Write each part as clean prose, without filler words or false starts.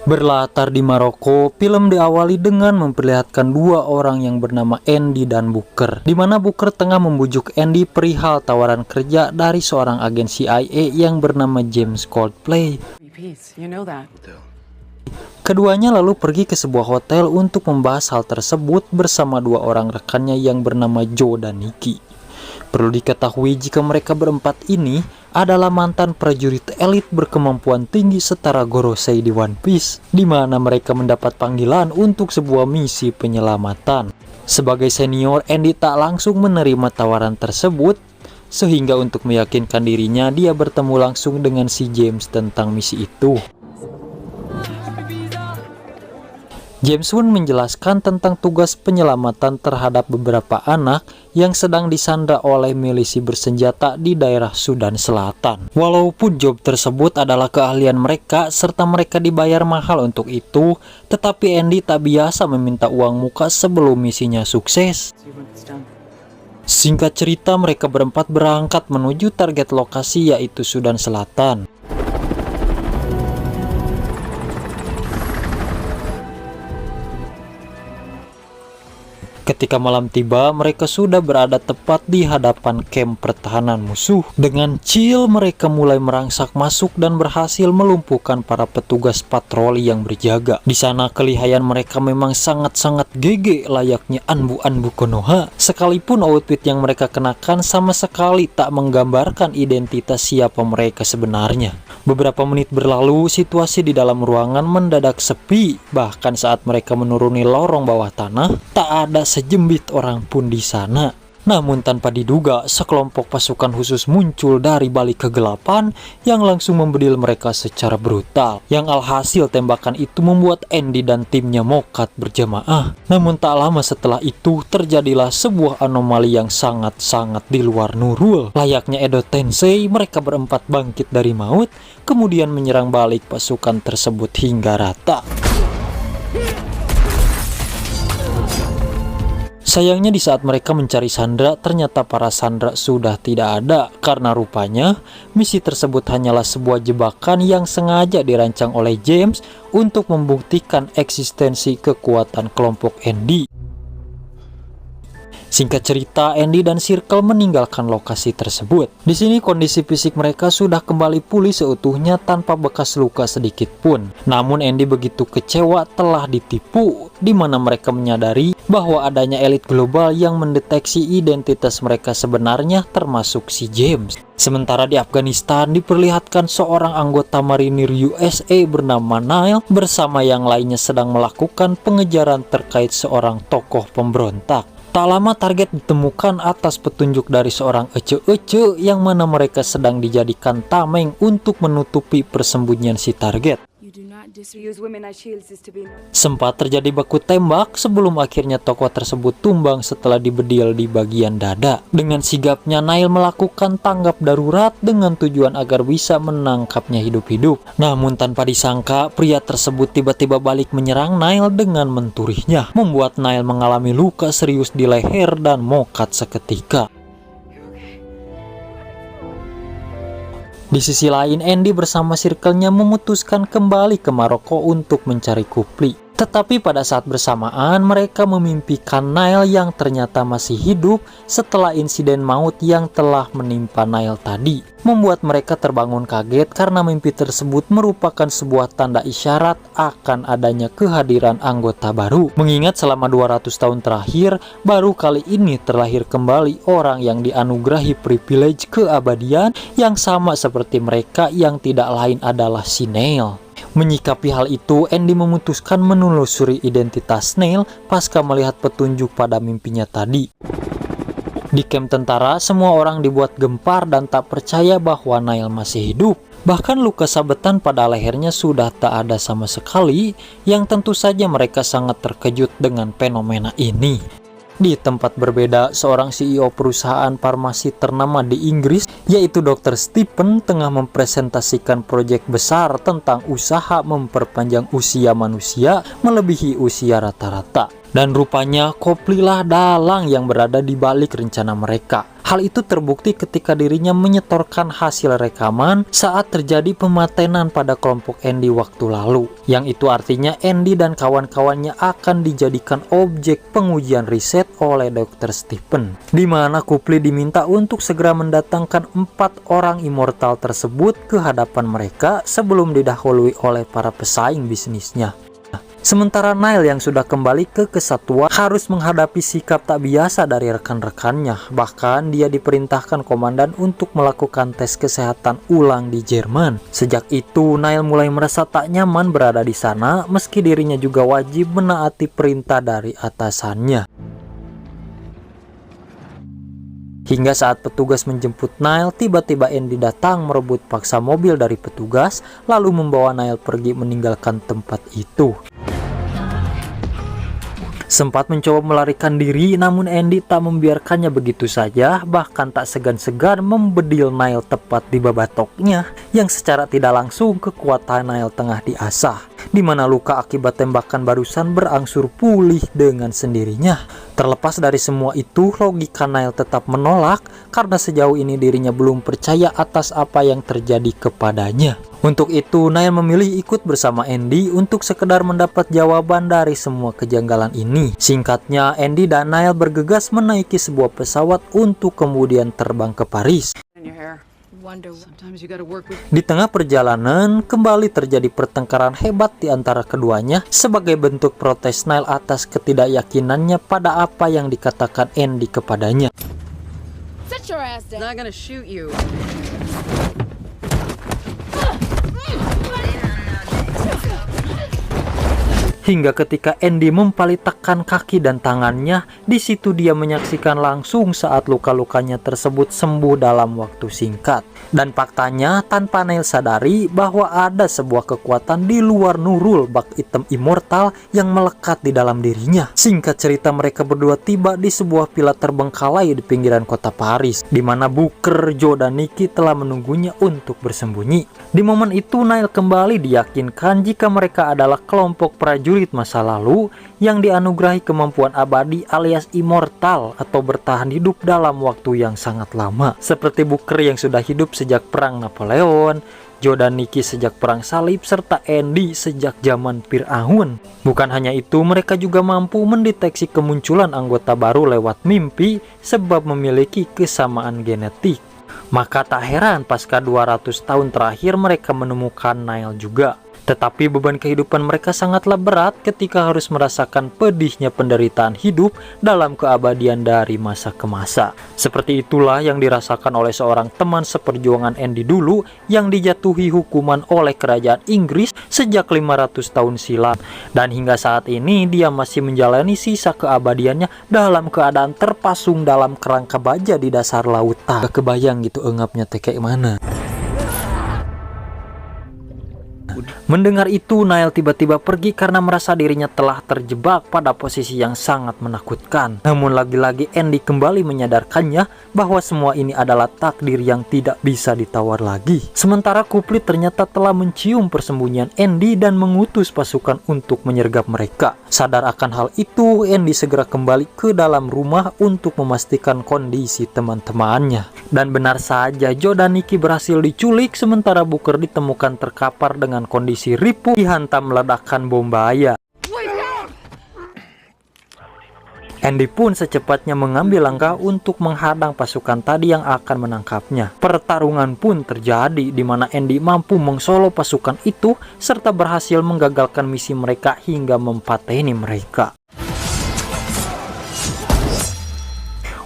Berlatar di Maroko, film diawali dengan memperlihatkan dua orang yang bernama Andy dan Booker, di mana Booker tengah membujuk Andy perihal tawaran kerja dari seorang agen CIA yang bernama James Coldplay. Keduanya lalu pergi ke sebuah hotel untuk membahas hal tersebut bersama dua orang rekannya yang bernama Joe dan Nikki. Perlu diketahui jika mereka berempat ini adalah mantan prajurit elit berkemampuan tinggi setara Gorosei di One Piece, di mana mereka mendapat panggilan untuk sebuah misi penyelamatan. Sebagai senior, Andy tak langsung menerima tawaran tersebut, sehingga untuk meyakinkan dirinya dia bertemu langsung dengan si James tentang misi itu. James pun menjelaskan tentang tugas penyelamatan terhadap beberapa anak yang sedang disandra oleh milisi bersenjata di daerah Sudan Selatan. Walaupun job tersebut adalah keahlian mereka serta mereka dibayar mahal untuk itu, tetapi Andy tak biasa meminta uang muka sebelum misinya sukses. Singkat cerita, mereka berempat berangkat menuju target lokasi, yaitu Sudan Selatan. Ketika malam tiba, mereka sudah berada tepat di hadapan kamp pertahanan musuh. Dengan chill, mereka mulai merangsak masuk dan berhasil melumpuhkan para petugas patroli yang berjaga. Di sana, kelihayan mereka memang sangat-sangat GG layaknya Anbu-Anbu Konoha. Sekalipun outfit yang mereka kenakan sama sekali tak menggambarkan identitas siapa mereka sebenarnya. Beberapa menit berlalu, situasi di dalam ruangan mendadak sepi. Bahkan saat mereka menuruni lorong bawah tanah, tak ada sejembit orang pun di sana. Namun tanpa diduga, sekelompok pasukan khusus muncul dari balik kegelapan yang langsung membedil mereka secara brutal. Yang alhasil tembakan itu membuat Andy dan timnya mokat berjamaah. Namun tak lama setelah itu terjadilah sebuah anomali yang sangat-sangat di luar nurul. Layaknya Edo Tensei, mereka berempat bangkit dari maut, kemudian menyerang balik pasukan tersebut hingga rata. Sayangnya di saat mereka mencari Sandra, ternyata para Sandra sudah tidak ada, karena rupanya misi tersebut hanyalah sebuah jebakan yang sengaja dirancang oleh James untuk membuktikan eksistensi kekuatan kelompok Andy. Singkat cerita, Andy dan Circle meninggalkan lokasi tersebut. Di sini kondisi fisik mereka sudah kembali pulih seutuhnya tanpa bekas luka sedikit pun. Namun Andy begitu kecewa telah ditipu, di mana mereka menyadari bahwa adanya elit global yang mendeteksi identitas mereka sebenarnya, termasuk si James. Sementara di Afghanistan diperlihatkan seorang anggota marinir USA bernama Nile bersama yang lainnya sedang melakukan pengejaran terkait seorang tokoh pemberontak. Tak lama target ditemukan atas petunjuk dari seorang ece-ece yang mana mereka sedang dijadikan tameng untuk menutupi persembunyian si target. Sempat terjadi baku tembak sebelum akhirnya tokoh tersebut tumbang setelah dibedil di bagian dada. Dengan sigapnya Nile melakukan tanggap darurat dengan tujuan agar bisa menangkapnya hidup-hidup. Namun tanpa disangka, pria tersebut tiba-tiba balik menyerang Nile dengan menturihnya, membuat Nile mengalami luka serius di leher dan mokat seketika. Di sisi lain, Andy bersama circle-nya memutuskan kembali ke Maroko untuk mencari Kupli. Tetapi pada saat bersamaan, mereka memimpikan Nile yang ternyata masih hidup setelah insiden maut yang telah menimpa Nile tadi. Membuat mereka terbangun kaget karena mimpi tersebut merupakan sebuah tanda isyarat akan adanya kehadiran anggota baru. Mengingat selama 200 tahun terakhir, baru kali ini terlahir kembali orang yang dianugerahi privilege keabadian yang sama seperti mereka, yang tidak lain adalah si Nile. Menyikapi hal itu, Andy memutuskan menelusuri identitas Nile pasca melihat petunjuk pada mimpinya tadi. Di kamp tentara, semua orang dibuat gempar dan tak percaya bahwa Nile masih hidup. Bahkan luka sabetan pada lehernya sudah tak ada sama sekali, yang tentu saja mereka sangat terkejut dengan fenomena ini. Di tempat berbeda, seorang CEO perusahaan farmasi ternama di Inggris, yaitu Dr. Stephen, tengah mempresentasikan proyek besar tentang usaha memperpanjang usia manusia melebihi usia rata-rata. Dan rupanya Copley lah dalang yang berada di balik rencana mereka. Hal itu terbukti ketika dirinya menyetorkan hasil rekaman saat terjadi pematenan pada kelompok Andy waktu lalu. Yang itu artinya Andy dan kawan-kawannya akan dijadikan objek pengujian riset oleh Dr. Stephen. Di mana Copley diminta untuk segera mendatangkan 4 orang immortal tersebut ke hadapan mereka sebelum didahului oleh para pesaing bisnisnya. Sementara Nile yang sudah kembali ke kesatuan harus menghadapi sikap tak biasa dari rekan-rekannya. Bahkan dia diperintahkan komandan untuk melakukan tes kesehatan ulang di Jerman. Sejak itu Nile mulai merasa tak nyaman berada di sana meski dirinya juga wajib menaati perintah dari atasannya. Hingga saat petugas menjemput Nile, tiba-tiba Andy datang merebut paksa mobil dari petugas lalu membawa Nile pergi meninggalkan tempat itu. Sempat mencoba melarikan diri, namun Andy tak membiarkannya begitu saja, bahkan tak segan-segan membedil Nile tepat di babatoknya, yang secara tidak langsung kekuatan Nile tengah diasah, di mana luka akibat tembakan barusan berangsur pulih dengan sendirinya. Terlepas dari semua itu, logika Nile tetap menolak karena sejauh ini dirinya belum percaya atas apa yang terjadi kepadanya. Untuk itu, Nile memilih ikut bersama Andy untuk sekedar mendapat jawaban dari semua kejanggalan ini. Singkatnya, Andy dan Nile bergegas menaiki sebuah pesawat untuk kemudian terbang ke Paris. Di tengah perjalanan, kembali terjadi pertengkaran hebat di antara keduanya sebagai bentuk protes Nile atas ketidakyakinannya pada apa yang dikatakan Andy kepadanya. Hingga ketika Andy mempalitakkan kaki dan tangannya, di situ dia menyaksikan langsung saat luka-lukanya tersebut sembuh dalam waktu singkat. Dan faktanya, tanpa Nile sadari bahwa ada sebuah kekuatan di luar Nurul bak hitam immortal yang melekat di dalam dirinya. Singkat cerita, mereka berdua tiba di sebuah villa terbengkalai di pinggiran kota Paris, di mana Booker, Joe, dan Nikki telah menunggunya untuk bersembunyi. Di momen itu, Nile kembali diyakinkan jika mereka adalah kelompok prajurit masa lalu yang dianugerahi kemampuan abadi alias immortal atau bertahan hidup dalam waktu yang sangat lama. Seperti Booker yang sudah hidup sejak perang Napoleon, Joe dan Nikki sejak perang salib, serta Andy sejak zaman Fir'aun. Bukan hanya itu, mereka juga mampu mendeteksi kemunculan anggota baru lewat mimpi sebab memiliki kesamaan genetik. Maka tak heran pasca 200 tahun terakhir mereka menemukan Nile juga. Tetapi beban kehidupan mereka sangatlah berat ketika harus merasakan pedihnya penderitaan hidup dalam keabadian dari masa ke masa. Seperti itulah yang dirasakan oleh seorang teman seperjuangan Andy dulu yang dijatuhi hukuman oleh kerajaan Inggris sejak 500 tahun silam. Dan hingga saat ini dia masih menjalani sisa keabadiannya dalam keadaan terpasung dalam kerangka baja di dasar lautan. Gak kebayang gitu engapnya kayak mana. Mendengar itu, Nile tiba-tiba pergi karena merasa dirinya telah terjebak pada posisi yang sangat menakutkan. Namun lagi-lagi Andy kembali menyadarkannya bahwa semua ini adalah takdir yang tidak bisa ditawar lagi. Sementara Copley ternyata telah mencium persembunyian Andy dan mengutus pasukan untuk menyergap mereka. Sadar akan hal itu, Andy segera kembali ke dalam rumah untuk memastikan kondisi teman-temannya. Dan benar saja, Joe dan Nikki berhasil diculik sementara Booker ditemukan terkapar dengan kondisi ripuh dihantam ledakan bom bahaya. Andy pun secepatnya mengambil langkah untuk menghadang pasukan tadi yang akan menangkapnya. Pertarungan pun terjadi di mana Andy mampu mengsolo pasukan itu serta berhasil menggagalkan misi mereka hingga mempateni mereka.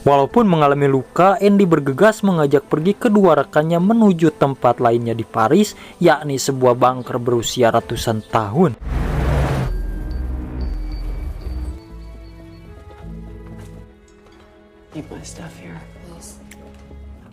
Walaupun mengalami luka, Andy bergegas mengajak pergi kedua rekannya menuju tempat lainnya di Paris, yakni sebuah bunker berusia ratusan tahun.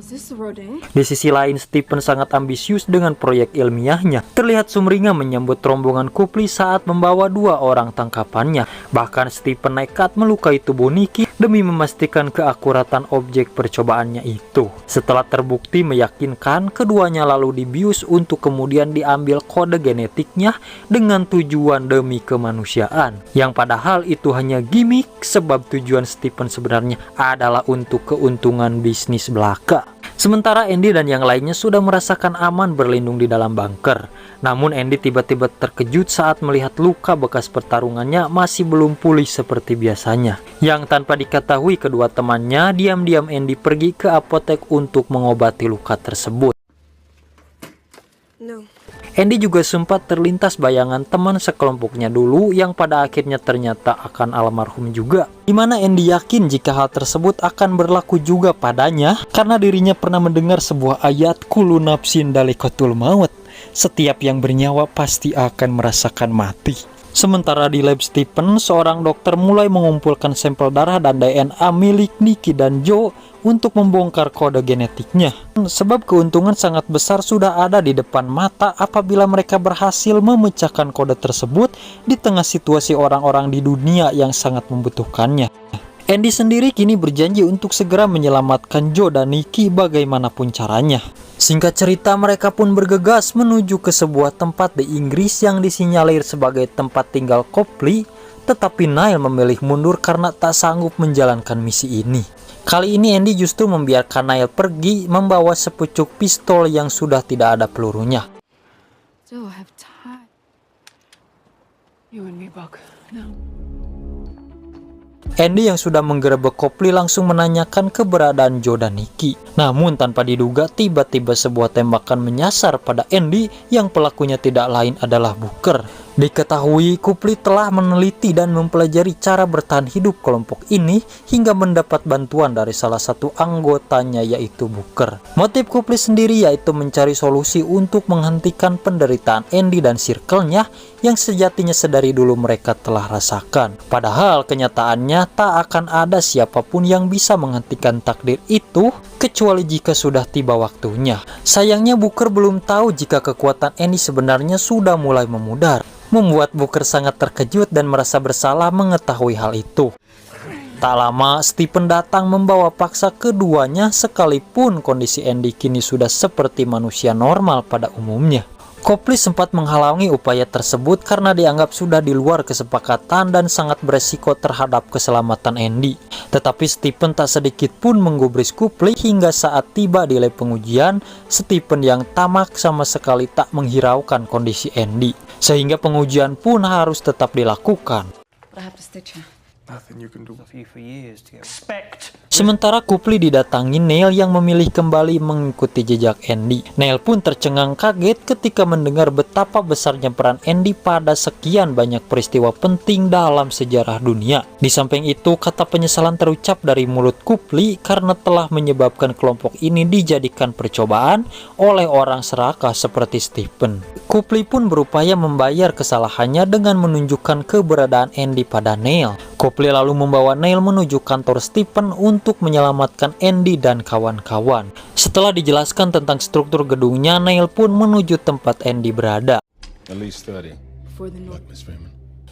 Di sisi lain, Stephen sangat ambisius dengan proyek ilmiahnya. Terlihat sumringah menyambut rombongan Copley saat membawa 2 orang tangkapannya. Bahkan Stephen nekat melukai tubuh Nikki demi memastikan keakuratan objek percobaannya itu. Setelah terbukti meyakinkan, keduanya lalu dibius untuk kemudian diambil kode genetiknya dengan tujuan demi kemanusiaan. Yang padahal itu hanya gimmick, sebab tujuan Stephen sebenarnya adalah untuk keuntungan bisnis belaka. Sementara Andy dan yang lainnya sudah merasakan aman berlindung di dalam bunker. Namun Andy tiba-tiba terkejut saat melihat luka bekas pertarungannya masih belum pulih seperti biasanya. Yang tanpa diketahui kedua temannya, diam-diam Andy pergi ke apotek untuk mengobati luka tersebut. Andy juga sempat terlintas bayangan teman sekelompoknya dulu yang pada akhirnya ternyata akan almarhum juga. Dimana Andy yakin jika hal tersebut akan berlaku juga padanya karena dirinya pernah mendengar sebuah ayat kullu nafsin dha'iqatul maut. Setiap yang bernyawa pasti akan merasakan mati. Sementara di lab Stephen, seorang dokter mulai mengumpulkan sampel darah dan DNA milik Nikki dan Joe untuk membongkar kode genetiknya. Sebab keuntungan sangat besar sudah ada di depan mata apabila mereka berhasil memecahkan kode tersebut di tengah situasi orang-orang di dunia yang sangat membutuhkannya. Andy sendiri kini berjanji untuk segera menyelamatkan Joe dan Nikki bagaimanapun caranya. Singkat cerita, mereka pun bergegas menuju ke sebuah tempat di Inggris yang disinyalir sebagai tempat tinggal Copley, tetapi Niall memilih mundur karena tak sanggup menjalankan misi ini. Kali ini Andy justru membiarkan Niall pergi membawa sepucuk pistol yang sudah tidak ada pelurunya. Andy yang sudah menggerebek Copley langsung menanyakan keberadaan Joe dan Nikki. Namun tanpa diduga, tiba-tiba sebuah tembakan menyasar pada Andy yang pelakunya tidak lain adalah Booker. Diketahui Copley telah meneliti dan mempelajari cara bertahan hidup kelompok ini hingga mendapat bantuan dari salah satu anggotanya yaitu Booker. Motif Copley sendiri yaitu mencari solusi untuk menghentikan penderitaan Andy dan circle-nya yang sejatinya sedari dulu mereka telah rasakan. Padahal kenyataannya tak akan ada siapapun yang bisa menghentikan takdir itu kecuali jika sudah tiba waktunya. Sayangnya Booker belum tahu jika kekuatan Andy sebenarnya sudah mulai memudar. Membuat Booker sangat terkejut dan merasa bersalah mengetahui hal itu. Tak lama, Stephen datang membawa paksa keduanya sekalipun kondisi Andy kini sudah seperti manusia normal pada umumnya. Copley sempat menghalangi upaya tersebut karena dianggap sudah di luar kesepakatan dan sangat beresiko terhadap keselamatan Andy. Tetapi Stephen tak sedikit pun menggubris Copley hingga saat tiba di lab pengujian, Stephen yang tamak sama sekali tak menghiraukan kondisi Andy. Sehingga pengujian pun harus tetap dilakukan. Sementara Copley didatangi Niall yang memilih kembali mengikuti jejak Andy. Niall pun tercengang kaget ketika mendengar betapa besarnya peran Andy pada sekian banyak peristiwa penting dalam sejarah dunia. Di samping itu, kata penyesalan terucap dari mulut Copley karena telah menyebabkan kelompok ini dijadikan percobaan oleh orang serakah seperti Stephen. Copley pun berupaya membayar kesalahannya dengan menunjukkan keberadaan Andy pada Niall. Copley lalu membawa Niall menuju kantor Stephen untuk menyelamatkan Andy dan kawan-kawan. Setelah dijelaskan tentang struktur gedungnya, Niall pun menuju tempat Andy berada.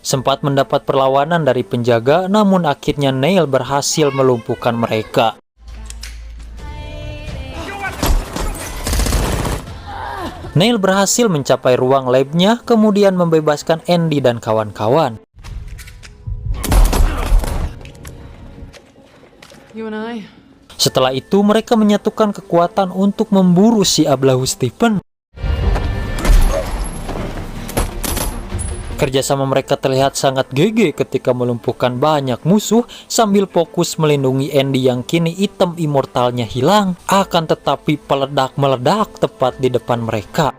Sempat mendapat perlawanan dari penjaga, namun akhirnya Niall berhasil melumpuhkan mereka. Niall berhasil mencapai ruang labnya, kemudian membebaskan Andy dan kawan-kawan. Setelah itu mereka menyatukan kekuatan untuk memburu si ablahu Stephen. Kerjasama mereka terlihat sangat gege ketika melumpuhkan banyak musuh sambil fokus melindungi Andy yang kini item immortalnya hilang. Akan tetapi peledak meledak tepat di depan mereka.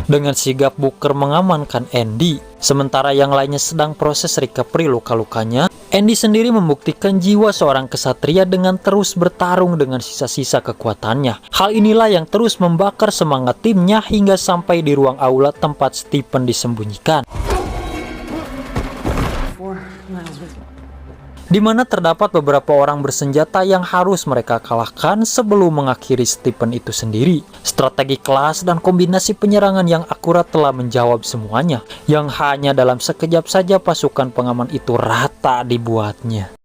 Dengan sigap Booker mengamankan Andy. Sementara yang lainnya sedang proses recovery luka-lukanya, Andy sendiri membuktikan jiwa seorang kesatria dengan terus bertarung dengan sisa-sisa kekuatannya. Hal inilah yang terus membakar semangat timnya hingga sampai di ruang aula tempat Stephen disembunyikan. di mana terdapat beberapa orang bersenjata yang harus mereka kalahkan sebelum mengakhiri Stephen itu sendiri. Strategi kelas dan kombinasi penyerangan yang akurat telah menjawab semuanya, yang hanya dalam sekejap saja pasukan pengaman itu rata dibuatnya.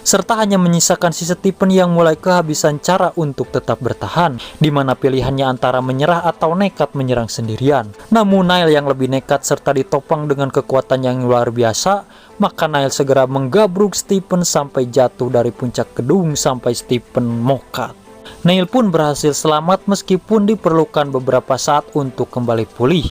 Serta hanya menyisakan si Stephen yang mulai kehabisan cara untuk tetap bertahan, di mana pilihannya antara menyerah atau nekat menyerang sendirian. Namun Niall yang lebih nekat serta ditopang dengan kekuatan yang luar biasa, maka Niall segera menggabruk Stephen sampai jatuh dari puncak gedung sampai Stephen mokat. Niall pun berhasil selamat meskipun diperlukan beberapa saat untuk kembali pulih.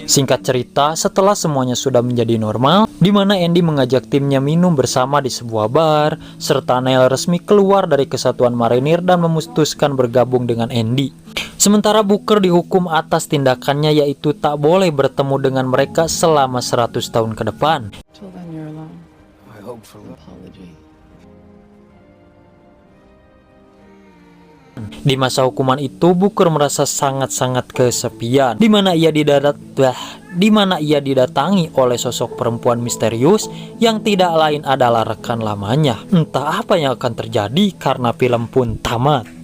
Singkat cerita, setelah semuanya sudah menjadi normal, di mana Andy mengajak timnya minum bersama di sebuah bar, serta Niall resmi keluar dari kesatuan marinir dan memutuskan bergabung dengan Andy. Sementara Booker dihukum atas tindakannya, yaitu tak boleh bertemu dengan mereka selama 100 tahun ke depan. Di masa hukuman itu, Booker merasa sangat-sangat kesepian, di mana ia didatangi oleh sosok perempuan misterius yang tidak lain adalah rekan lamanya. Entah apa yang akan terjadi karena film pun tamat.